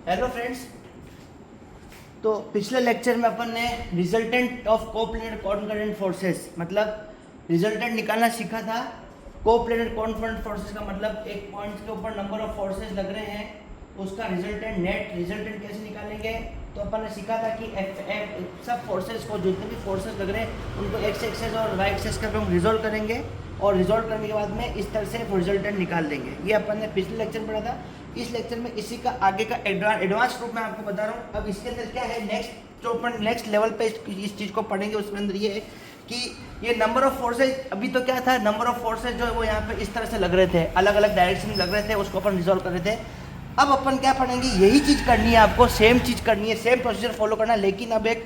Hello friends. तो पिछले lecture में अपन ने resultant of coplanar concurrent forces मतलब रिजल्टेंट निकालना सीखा था। कोप्लेनर कॉन्करेंट फोर्सेस का मतलब एक पॉइंट के ऊपर नंबर ऑफ फोर्सेस लग रहे हैं, उसका रिजल्टेंट नेट रिजल्टेंट कैसे निकालेंगे। तो अपन ने सीखा था कि सब फोर्सेस को, जितने भी फोर्सेस लग रहे हैं उनको एक्स एक्सेस और वाई एक्सेस का हम रिजोल्व करेंगे और रिजोल्व करने के बाद में इस तरह से रिजल्टेंट निकाल देंगे। ये अपन ने पिछले लेक्चर में पढ़ा था। इस लेक्चर में इसी का आगे का एडवांस रूप में आपको बता रहा हूँ। अब इसके अंदर क्या है, नेक्स्ट जो अपन नेक्स्ट लेवल पे इस चीज़ को पढ़ेंगे उसके अंदर ये है कि ये नंबर ऑफ फोर्सेज, अभी तो क्या था, नंबर ऑफ फोर्सेज जो है वो यहाँ पे इस तरह से लग रहे थे, अलग अलग डायरेक्शन में लग रहे थे, उसको अपन रिजोल्व कर रहे थे। अब अपन क्या पढ़ेंगे, यही चीज़ करनी है आपको, सेम चीज़ करनी है, सेम प्रोसीजर फॉलो करना है। लेकिन अब एक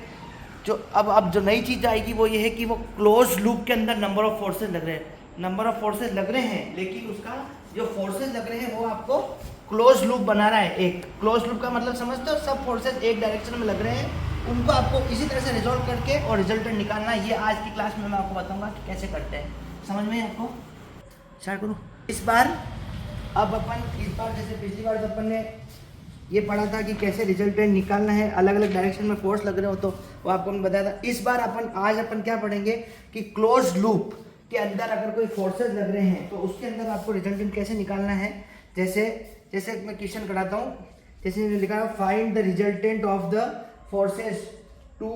जो अब जो नई चीज़ आएगी वो ये है कि वो क्लोज लूप के अंदर नंबर ऑफ फोर्सेज लग रहे हैं, नंबर ऑफ फोर्सेज लग रहे हैं, लेकिन उसका जो फोर्सेज लग रहे हैं वो आपको क्लोज लूप बना रहा है। एक क्लोज लूप का मतलब समझते हो, सब फोर्सेज एक डायरेक्शन में लग रहे हैं, उनको आपको इसी तरह से रिजोल्व करके और रिजल्टेंट निकालना है। ये आज की क्लास में मैं आपको बताऊंगा कि कैसे करते हैं। समझ में आपको? स्टार्ट करूँ इस बार। अब अपन इस बार जैसे पिछली बार जब अपन ने ये पढ़ा था कि कैसे रिजल्टेंट निकालना है, अलग अलग डायरेक्शन में फोर्स लग रहे हो तो वो आपको मैं बताया था। इस बार आज अपन क्या पढ़ेंगे कि क्लोज लूप के अंदर अगर कोई फोर्सेज लग रहे हैं तो उसके अंदर आपको रिजल्टेंट कैसे निकालना है। जैसे मैं क्वेश्चन कराता हूँ, जैसे लिखा है find the resultant of the forces 2,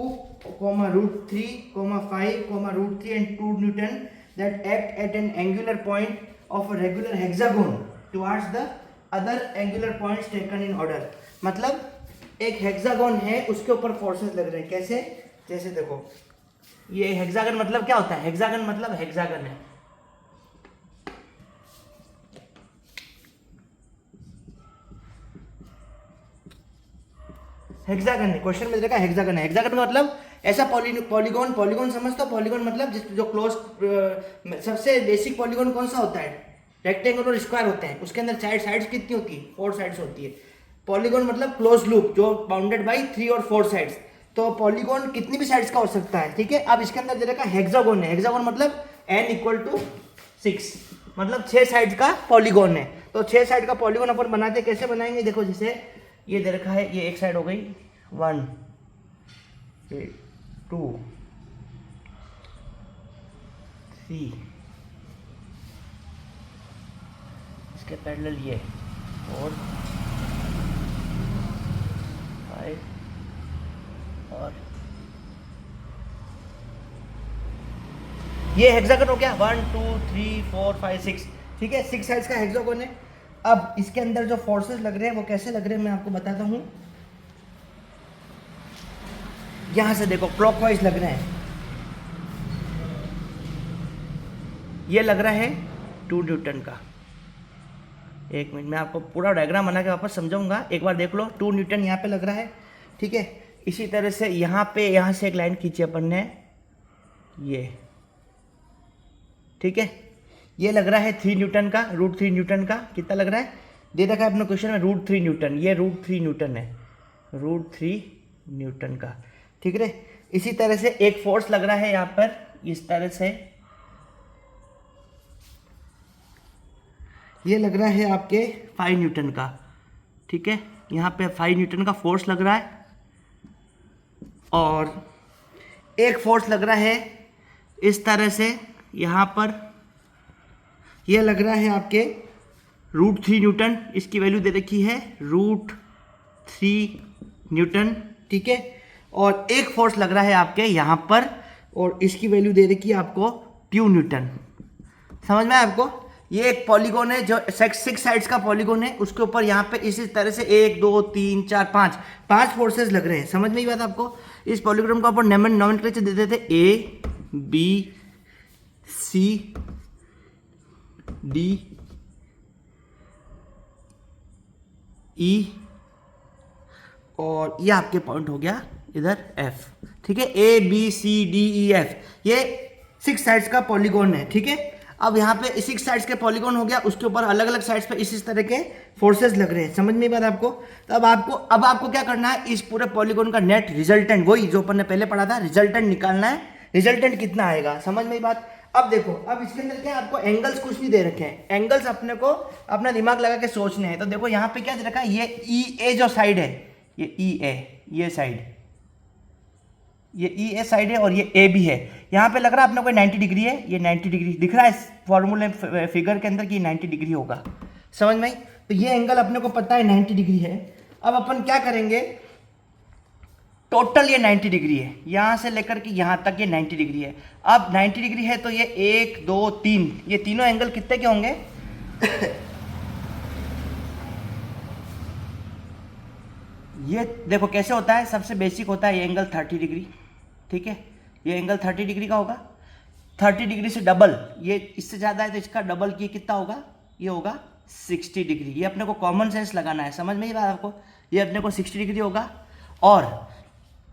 √3, 5, √3 and 2 Newton that act at an angular point of a regular hexagon towards the other angular points taken in order। मतलब एक हेक्सागोन है, उसके ऊपर फोर्सेस लग रहे हैं। कैसे? जैसे देखो, ये हेक्सागन मतलब क्या होता है, हेक्सागन मतलब हेक्सागन है, हेक्सागन है। क्वेश्चन में देखा हेक्सागन है। हेक्सागन का मतलब ऐसा पॉलीगॉन समझते हो? पॉलीगॉन मतलब जो क्लोज, सबसे बेसिक पॉलीगॉन कौन सा होता है? रेक्टेंगल और स्क्वायर होते हैं। उसके अंदर साइड्स कितनी होती है? 4 साइड्स होती है। पॉलीगॉन मतलब क्लोज लूप जो बाउंडेड बाई 3 और 4 साइड्स। तो पॉलीगॉन कितनी भी साइड्स का हो सकता है, ठीक है। अब इसके अंदर देखा हेक्सागोन है। हेक्सागोन मतलब n = 6, मतलब 6 साइड का पॉलीगॉन है। तो 6 साइड का पॉलीगॉन अपन बनाते कैसे बनाएंगे, देखो जैसे ये दे रखा है, ये एक साइड हो गई 1, 2, 3, इसके पैरेलल ये 4, 5 और ये हेक्सागन हो गया। 1, 2, 3, 4, 5, 6, ठीक है। 6 साइड्स का हेक्सागन है। अब इसके अंदर जो फोर्सेस लग रहे हैं वो कैसे लग रहे हैं मैं आपको बताता हूं। यहां से देखो क्लॉकवाइज लग रहे हैं। ये लग रहा है 2 न्यूटन का। एक मिनट, मैं आपको पूरा डायग्राम बना के वापस समझाऊंगा, एक बार देख लो। 2 न्यूटन यहाँ पे लग रहा है, ठीक है। इसी तरह से यहाँ से एक लाइन खींची अपन ने, ये, ठीक है। ये लग रहा है 3 न्यूटन का, √3 न्यूटन का। कितना लग रहा है? दे रखा है अपने क्वेश्चन में √3 न्यूटन। ये √3 न्यूटन है, √3 न्यूटन का, ठीक है। इसी तरह से एक फोर्स लग रहा है यहाँ पर, इस तरह से ये लग रहा है आपके 5 न्यूटन का, ठीक है। यहाँ पे 5 न्यूटन का फोर्स लग रहा है। और एक फोर्स लग रहा है इस तरह से यहाँ पर, ये लग रहा है आपके √3 न्यूटन। इसकी वैल्यू दे रखी है √3 न्यूटन, ठीक है। और एक फोर्स लग रहा है आपके यहाँ पर, और इसकी वैल्यू दे रखी है आपको 2 न्यूटन। समझ में आया आपको? ये एक पॉलीगॉन है जो 6 साइड्स का पॉलीगॉन है, उसके ऊपर यहाँ पे इसी तरह से 1, 2, 3, 4, 5 फोर्सेस लग रहे हैं। समझ में ही बात आपको? इस पॉलीगॉन को अपन नॉमेनक्लेचर दे देते A, B, C, D, E और ये आपके पॉइंट हो गया इधर F, ठीक है। A, B, C, D, E, F, ये 6 साइड्स का पॉलीगॉन है, ठीक है। अब यहाँ पे 6 साइड्स के पॉलीगॉन हो गया, उसके ऊपर अलग अलग साइड्स पे इस तरह के फोर्सेस लग रहे हैं। समझ में बात आपको? तो अब आपको क्या करना है, इस पूरे पॉलीगॉन का नेट रिजल्टेंट, वही जो अपन ने पहले पढ़ा था, रिजल्टेंट निकालना है। रिजल्टेंट कितना आएगा, समझ में बात? अब देखो, अब इसके अंदर क्या है, आपको एंगल्स कुछ नहीं दे रखे हैं, एंगल्स अपने को अपना दिमाग लगा के सोचने हैं। तो देखो यहाँ पे क्या दे रखा है, ये ई ए जो साइड है, ये ई ए, ये साइड, ये ई ए साइड है और ये ए भी है। यहाँ पे लग रहा है अपने को 90 डिग्री है, ये 90 डिग्री दिख रहा है इस फॉर्मूले फिगर के अंदर कि 90 डिग्री होगा, समझ में आई? तो ये एंगल अपने को पता है 90 डिग्री है। अब अपन क्या करेंगे, टोटल ये 90 डिग्री है, यहाँ से लेकर के यहाँ तक ये 90 डिग्री है। अब 90 डिग्री है तो ये 1 2 3, ये तीनों एंगल कितने के होंगे ये देखो कैसे होता है, सबसे बेसिक होता है ये एंगल 30 डिग्री, ठीक है, ये एंगल 30 डिग्री का होगा। 30 डिग्री से डबल, ये इससे ज़्यादा है तो इसका डबल किए कितना होगा, ये होगा 60 डिग्री। ये अपने को कॉमन सेंस लगाना है, समझ में ही बात आपको, ये अपने को 60 डिग्री होगा। और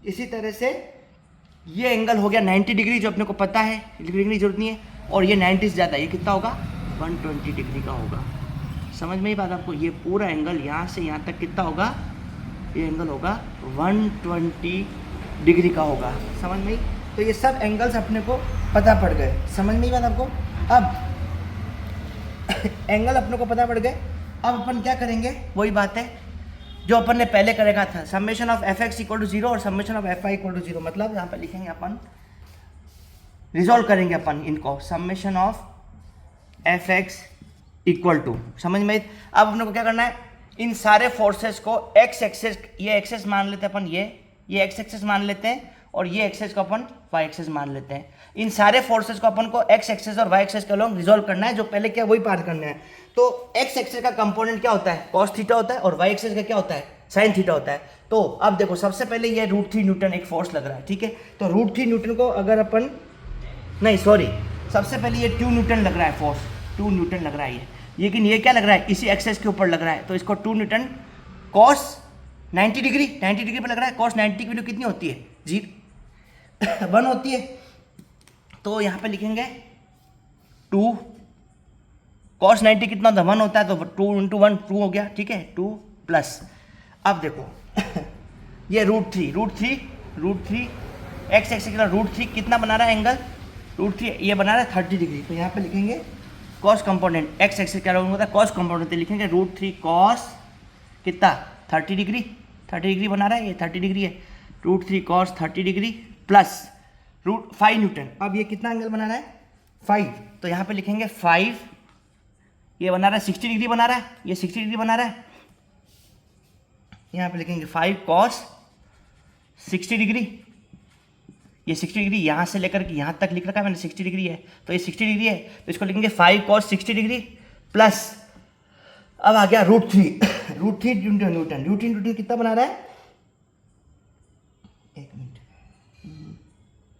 इसी तरह से ये एंगल हो गया 90 डिग्री जो अपने को पता है, लिखने की जरूरत नहीं है। और ये 90 से ज़्यादा, ये कितना होगा, 120 डिग्री का होगा, समझ में ही बात आपको। ये पूरा एंगल यहाँ से यहाँ तक कितना होगा, ये एंगल होगा 120 डिग्री का होगा, समझ में ही। तो ये सब एंगल्स अपने को पता पड़ गए, समझ में ही बात आपको। अब एंगल अपने को पता पड़ गए, अब अपन क्या करेंगे, वही बात है जो अपन ने पहले करेगा था, summation of F x equal to 0 और summation of F y equal to 0। मतलब यहाँ पे लिखेंगे अपन, रिजॉल्व करेंगे अपन इनको, summation of F x equal to, समझ में। अब अपने को क्या करना है, इन सारे फोर्सेस को एक्स एक्सेस, ये एक्सेस मान लेते हैं अपन, ये एक्स एक्सेस मान लेते हैं और ये एक्सेस को अपन वाई एक्सेस मान लेते हैं। इन सारे फोर्सेस को अपन को एक्स एक्सेस और वाई एक्सेस के अलॉन्ग रिजॉल्व करना है, जो पहले क्या वही पार करना है। तो एक्स एक्सेस का कंपोनेंट क्या होता है, कॉस थीटा होता है, और वाई एक्सेस का क्या होता है, साइन थीटा होता है। तो अब देखो, सबसे पहले ये √3 न्यूटन एक फोर्स लग रहा है, ठीक है। तो √3 न्यूटन को अगर अपन, नहीं सॉरी, सबसे पहले ये 2 न्यूटन लग रहा है फोर्स, 2 न्यूटन लग रहा है ये, लेकिन ये क्या लग रहा है, इसी एक्सेस के ऊपर लग रहा है। तो इसको 2 न्यूटन कॉस 90 डिग्री, 90 डिग्री पर लग रहा है। कॉस 90 की वैल्यू कितनी होती है, 1 होती है। तो यहाँ पे लिखेंगे 2 कॉस 90 कितना होता है, 1 होता है, तो 2 × 1 2 हो गया, ठीक है, 2 प्लस। अब देखो ये √3 एक्स एक्सेस का √3 कितना बना रहा है एंगल, √3 ये बना रहा है 30 डिग्री। तो यहाँ पे लिखेंगे कॉस कंपोनेंट, एक्स एक्सेस क्या होता है, कॉस कंपोनेंट, तो लिखेंगे √3 कॉस कितना 30 डिग्री, 30 डिग्री बना रहा है, ये 30 डिग्री है, √3 कॉस 30 डिग्री प्लस √5 न्यूटन। अब ये कितना एंगल बना रहा है, 5, तो यहाँ पे लिखेंगे 5, ये बना रहा है 60 डिग्री बना रहा है, ये 60 डिग्री बना रहा है। यहाँ पे लिखेंगे 5 कॉस 60 डिग्री, ये 60 डिग्री यहाँ से लेकर के यहाँ तक लिख रखा है मैंने, 60 डिग्री है, तो ये 60 डिग्री है, तो इसको लिखेंगे 5 कॉस 60 डिग्री प्लस, अब आ गया √3 न्यूटन कितना बना रहा है, एक मिनट,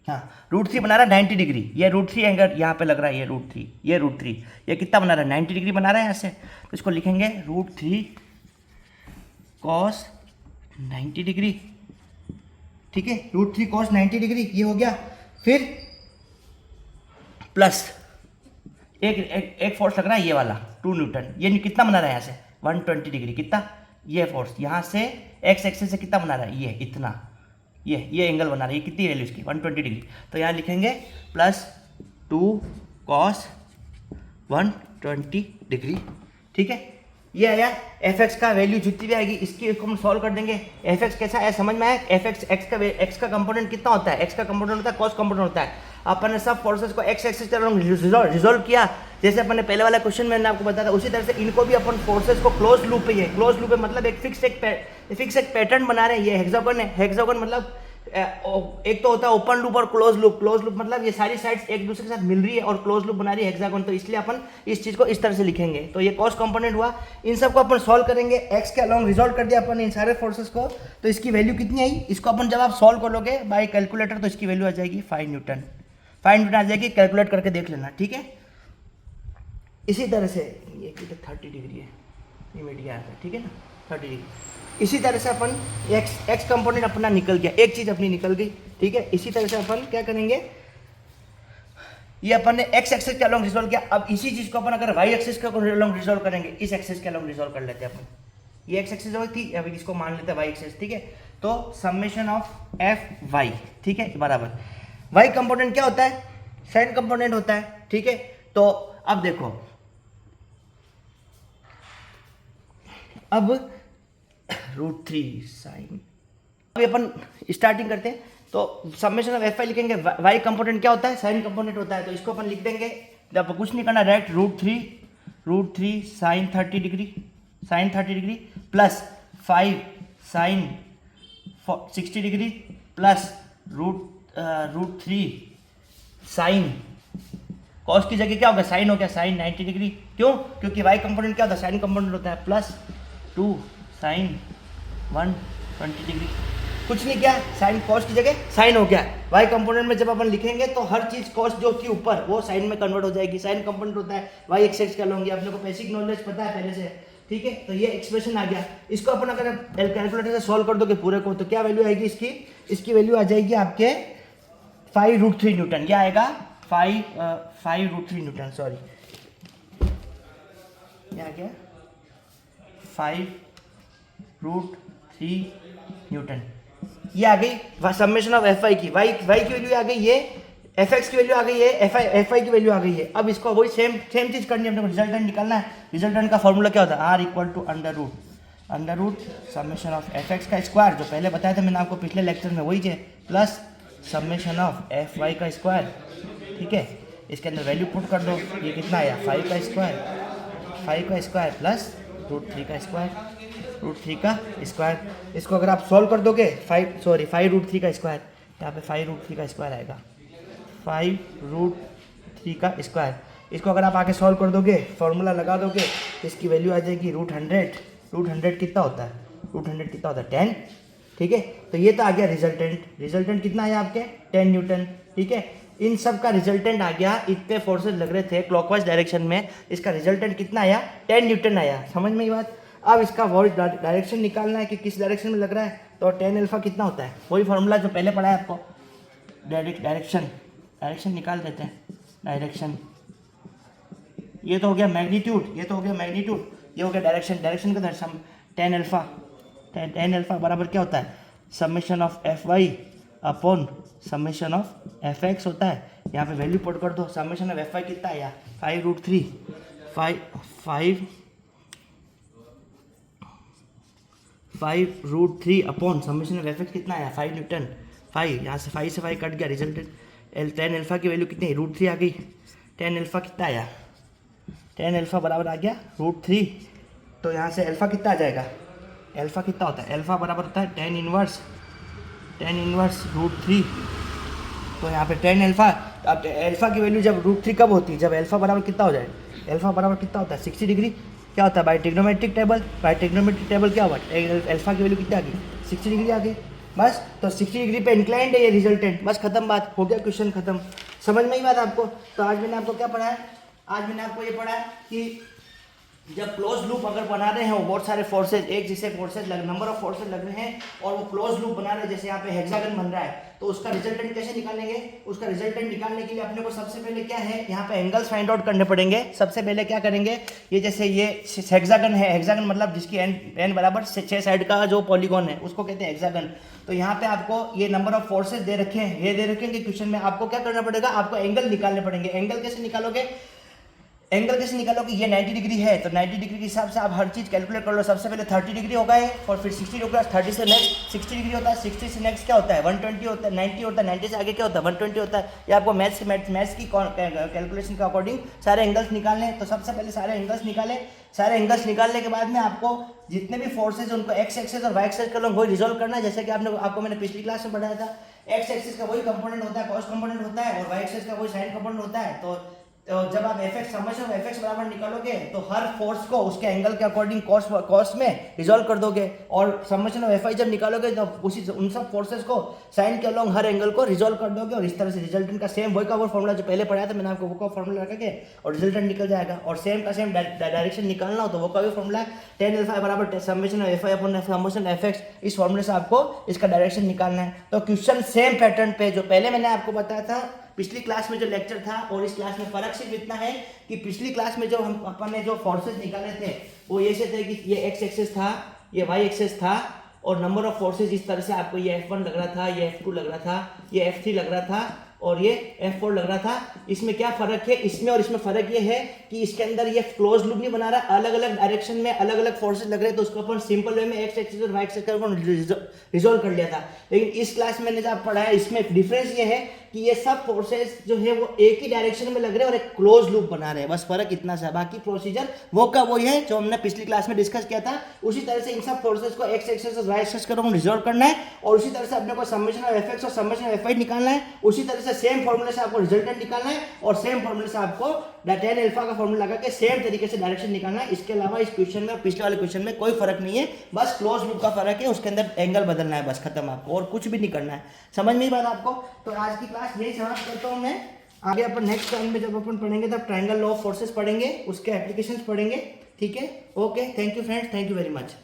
हाँ, √3 बना रहा है 90 डिग्री, ये √3 एंगल यहाँ पे लग रहा है, ये √3 ये कितना बना रहा है, 90 डिग्री बना रहा है यहाँ से। तो इसको लिखेंगे √3 कॉस 90 डिग्री, ठीक है, √3 कॉस 90 डिग्री ये हो गया। फिर प्लस एक फोर्स लग रहा है ये वाला 2 न्यूटन, ये कितना बना रहा है यहाँ से 120 डिग्री, कितना, ये फोर्स यहाँ से एक्स एक्सिस से कितना बना रहा है, ये इतना, ये एंगल बना रहा है, ये कितनी वैल्यू इसकी 120 डिग्री। तो यहाँ लिखेंगे प्लस 2 कॉस 120 डिग्री, ठीक है। ये आया एफ एक्स का वैल्यू, जितनी भी आएगी इसको हम सॉल्व कर देंगे। एफ एक्स कैसा है समझ में आया, एफ एक्स का कंपोनेंट कितना होता है, एक्स का कंपोनेंट होता है, कॉस कंपोनेंट होता है। अपन ने सब फोर्सेस को एक्स एक्सिस पर रिजोल्व किया, जैसे अपन ने पहले वाला क्वेश्चन में मैंने आपको बताया था, उसी तरह से इनको भी अपन फोर्सेस को क्लोज लूप पे, क्लोज लूप है मतलब एक फिक्स एक पैटर्न बना रहे हैं। ये हेक्सागोन है, हेक्सागोन मतलब एक तो होता है ओपन लूप और क्लोज लूप मतलब ये सारी साइड्स एक दूसरे के साथ मिल रही है और क्लोज लूप बना रही है हेक्सागोन, तो इसलिए अपन इस चीज को इस तरह से लिखेंगे। तो ये कॉस कंपोनेंट हुआ, इन सबको अपन सॉल्व करेंगे, एक्स के अलॉन्ग रिजॉल्व कर दिया अपन इन सारे फोर्सेस को, तो इसकी वैल्यू कितनी आई, इसको अपन जब आप सॉल्व करोगे बाय कैलकुलेटर तो इसकी वैल्यू आ जाएगी 5 न्यूटन आ जाएगी, कैलकुलेट करके देख लेना, ठीक है। इसी तरह से ये 30 डिग्री है, ये मिट गया था, ठीक है ना, 30 डिग्री। इसी तरह से अपन एक्स कंपोनेंट अपना निकल गया, एक चीज अपनी निकल गई, ठीक है। इसी तरह से अपन क्या करेंगे, ये अपन ने एक्स एक्सिस के अलॉन्ग रिजॉल्व किया, अब इसी चीज को अपन अगर वाई एक्सिस के अलॉन्ग रिजॉल्व करेंगे, इस एक्सिस के अलॉन्ग रिजॉल्व कर लेते हैं अपन। ये एक्स एक्सिस थी, अभी इसको मान लेते हैं वाई एक्सिस, ठीक है। तो समेशन ऑफ एफ वाई, ठीक है, बराबर वाई कंपोनेंट क्या होता है, साइन कंपोनेंट होता है, ठीक है। तो अब देखो, अब √3 साइन, अभी अपन स्टार्टिंग करते हैं। तो समेशन ऑफ एफ आई लिखेंगे, वाई कंपोनेंट क्या होता है, साइन कंपोनेंट होता है, तो इसको अपन लिख देंगे, जब कुछ नहीं करना, direct √3 sine 30 degree plus 5 sine 60 degree plus √3 sine, cos की जगह क्या होगा, साइन हो गया, साइन 90 डिग्री। क्यों? क्योंकि वाई कंपोनेंट क्या होता है, साइन कंपोनेंट होता है, प्लस 2 साइन 120 डिग्री। कुछ नहीं किया, साइन कॉस की जगह साइन हो गया। वाई कंपोनेंट में जब अपन लिखेंगे तो हर चीज कॉस जो थी ऊपर वो साइन में कन्वर्ट हो जाएगी। साइन कंपोनेंट होता है वाई एक्स का लॉन्ग, अपने को बेसिक नॉलेज पता है पहले से, ठीक है। तो ये एक्सप्रेशन आ गया। इसको अपन अगर कैलकुलेटर से सॉल्व कर दोगे पूरे को, तो क्या वैल्यू आएगी इसकी वैल्यू आ जाएगी आपके 5√3 न्यूटन। क्या आएगा, 5√3 न्यूटन, सॉरी क्या आ गया, 5√3 न्यूटन। ये आ गई समेशन ऑफ एफ आई की, वाई की वैल्यू आ गई, ये एफ एक्स की वैल्यू आ गई है, एफ आई की वैल्यू आ गई है। अब इसको वही सेम चीज करनी है, अपने को रिजल्टेंट निकालना है। रिजल्टेंट का फॉर्मूला क्या होता है, R equal to under root summation of F x का स्क्वायर, जो पहले बताया था मैंने आपको पिछले लेक्चर में, वही है, plus summation of F y का स्क्वायर, ठीक है। इसके अंदर वैल्यू पुट कर दो, ये कितना आया, 5 का स्क्वायर प्लस √3 का स्क्वायर। इसको अगर आप सॉल्व कर दोगे, 5√3 का स्क्वायर, यहाँ पे 5√3 का स्क्वायर आएगा, 5√3 का स्क्वायर। इसको अगर आप आगे सॉल्व कर दोगे, फॉर्मूला लगा दोगे, इसकी वैल्यू आ जाएगी √100 कितना होता है, 10, ठीक है। तो ये तो आ गया रिजल्टेंट कितना आया आपके, 10 न्यूटन, ठीक है। इन सब का रिजल्टेंट आ गया, इतने फोर्सेस लग रहे थे क्लॉकवाइज डायरेक्शन में, इसका रिजल्टेंट कितना आया, 10 न्यूटन आया। समझ में ये बात। अब इसका वॉइस डायरेक्शन निकालना है कि किस डायरेक्शन में लग रहा है, तो tan अल्फा कितना होता है, वही फॉर्मूला जो पहले पढ़ा है आपको, डायरेक्शन निकाल देते हैं। डायरेक्शन, ये तो हो गया मैग्नीट्यूड, ये हो गया डायरेक्शन का दर्शन। tan अल्फा बराबर क्या होता है, summation of F y upon summation of F x होता है। यहाँ पे वैल्यू पुट कर दो, समेशन ऑफ एफ वाई कितना आया, 5√3 upon summation of F x कितना आया, 5 न्यूटन। 5 यहाँ से 5 कट गया, रिजल्टेंट tan अल्फा की वैल्यू कितनी, √3 आ गई। tan अल्फा कितना आया, tan अल्फा बराबर आ गया √3। तो यहाँ से अल्फा कितना आ जाएगा, अल्फा कितना होता है, अल्फा बराबर होता है tan इनवर्स √3। तो यहाँ पे tan अल्फा, अब अल्फा की वैल्यू जब √3 कब होती है, जब अल्फा बराबर कितना हो जाए, अल्फा बराबर कितना होता है, 60 डिग्री। क्या होता है, बाय ट्रिग्नोमेट्रिक टेबल क्या हुआ, अल्फा की वैल्यू कितनी आ गई, 60 डिग्री आ गई। बस, तो 60 डिग्री पे इंक्लाइंड है ये रिजल्टेंट, बस खत्म बात, हो गया क्वेश्चन खत्म। समझ में ही बात आपको। तो आज मैंने आपको क्या पढ़ाया, आज मैंने आपको ये पढ़ाया कि जब क्लोज लूप अगर बना रहे हैं, वो बहुत सारे फोर्सेज, एक जैसे फोर्सेज नंबर ऑफ फोर्सेज लग रहे हैं और वो क्लोज लूप बना रहे हैं, जैसे यहाँ पे हेक्सागन बन रहा है, तो उसका रिजल्टेंट कैसे निकालेंगे। उसका रिजल्टेंट निकालने के लिए अपने को सबसे पहले क्या है, यहाँ पे एंगल्स फाइंड आउट करने पड़ेंगे। सबसे पहले क्या करेंगे, ये जैसे ये हेक्सागन है, हेक्सागन मतलब जिसकी एन बराबर 6 साइड का जो पॉलीगॉन है उसको कहते हैं हेक्सागन। तो यहाँ पे आपको ये नंबर ऑफ फोर्सेज दे रखे हैं, ये दे रखे हैं कि क्वेश्चन में आपको क्या करना पड़ेगा, आपको एंगल निकालने पड़ेंगे। एंगल कैसे निकालोगे, ये 90 डिग्री है, तो 90 डिग्री के हिसाब से आप हर चीज़ कैलकुलेट कर लो। सबसे पहले 30 डिग्री होगा ये, और फिर 60 होगा, 30 से नेक्स्ट 60 डिग्री होता है, 60 से नेक्स्ट क्या होता है, 120 होता है, 90 होता है, 90 से आगे क्या होता है, 120 होता है। ये आपको मैथ्स की कैलकुलेशन के अकॉर्डिंग सारे एंगल्स निकालने हैं। तो सबसे पहले सारे एंगल्स निकालने के बाद में आपको जितने भी फोर्सेज उनको एक्स एक्सेस और वाई एक्सेस का वही रिजोल्व करना है। जैसे कि आपको मैंने पिछली क्लास में पढ़ाया था, एक्स एक्सेस का वही कंपोनेंट होता है, कॉस कंपोनेंट होता है, और वाई एक्सेस का वही साइन कंपोनेंट होता है। तो जब आप समेशन ऑफ एफ बराबर निकालोगे तो हर फोर्स को उसके एंगल के अकॉर्डिंग कॉस में रिजॉल्व कर दोगे, और समेशन ऑफ एफ जब निकालोगे तो उन सब फोर्सेस को साइन के अलोंग हर एंगल को रिजॉल्व कर दोगे, और इस तरह से रिजल्टेंट का सेम वही का वो फॉर्मूला जो पहले पढ़ाया था मैंने आपको, वो का फॉर्मूला लगा के और रिजल्टेंट निकल जाएगा। और सेम का सेम डायरेक्शन निकालना हो तो वो का भी फॉर्मूला tan अल्फा बराबर summation of F I upon summation F x. इस फॉर्मूले से आपको इसका डायरेक्शन निकालना है। तो क्वेश्चन सेम पैटर्न पे जो पहले मैंने आपको बताया था पिछली क्लास में जो लेक्चर था और इस क्लास में फर्क सिर्फ इतना है कि पिछली क्लास में जो हम अपन ने जो फोर्सेस निकाले थे वो ऐसे थे कि ये एक्स एक्सेस था, ये वाई एक्सेस था, और नंबर ऑफ फोर्सेस इस तरह से आपको ये F1 लग रहा था, ये F2 लग रहा था, ये F3 लग रहा था, और ये F4 लग रहा था। इसमें क्या फर्क है, इसमें और इसमें फर्क ये है कि इसके अंदर ये क्लोज लूप नहीं बना रहा, अलग अलग डायरेक्शन में अलग अलग फोर्सेस लग रहे हैं, तो उसको अपन सिंपल वे में एक्स एक्सिस और वाई एक्सिस कर रिजोल्व कर लिया था। लेकिन इस क्लास में जब पढ़ाया इसमें डिफरेंस ये है कि ये सब फोर्सेस जो है वो एक ही डायरेक्शन में लग रहे हैं और एक क्लोज लूप बना रहे हैं, बस फर्क इतना सा। बाकी प्रोसीजर वो का वही है जो हमने पिछली क्लास में डिस्कस किया था। उसी तरह से इन सब फोर्सेस को एक्स एक्सिस और वाई एक्सिस कर रिजोल्व करना है, और उसी तरह से अपने को समेशन ऑफ एफ एक्स और समेशन ऑफ एफ वाई निकालना है। उसी तरह से सेम फॉर्मूले से आपको रिजल्टेंट निकालना है, और सेम फॉर्मूले से आपको tan अल्फा का फॉर्मूला लगा के सेम तरीके से डायरेक्शन निकालना है। इसके अलावा इस क्वेश्चन में और पिछले वाले क्वेश्चन में कोई फर्क नहीं है, बस क्लोज लूप का फर्क है, उसके अंदर एंगल बदलना है, बस खत्म। आपको और कुछ भी नहीं करना है। समझ में ही बात आपको? तो आज की क्लास यही समाप्त करता हूँ मैं। आगे अपन नेक्स्ट टाइम में जब अपन पढ़ेंगे तब ट्रायंगल लॉ ऑफ फोर्सेस पढ़ेंगे, उसके एप्लीकेशंस पढ़ेंगे। ठीक है, okay, thank you friends, thank you very much.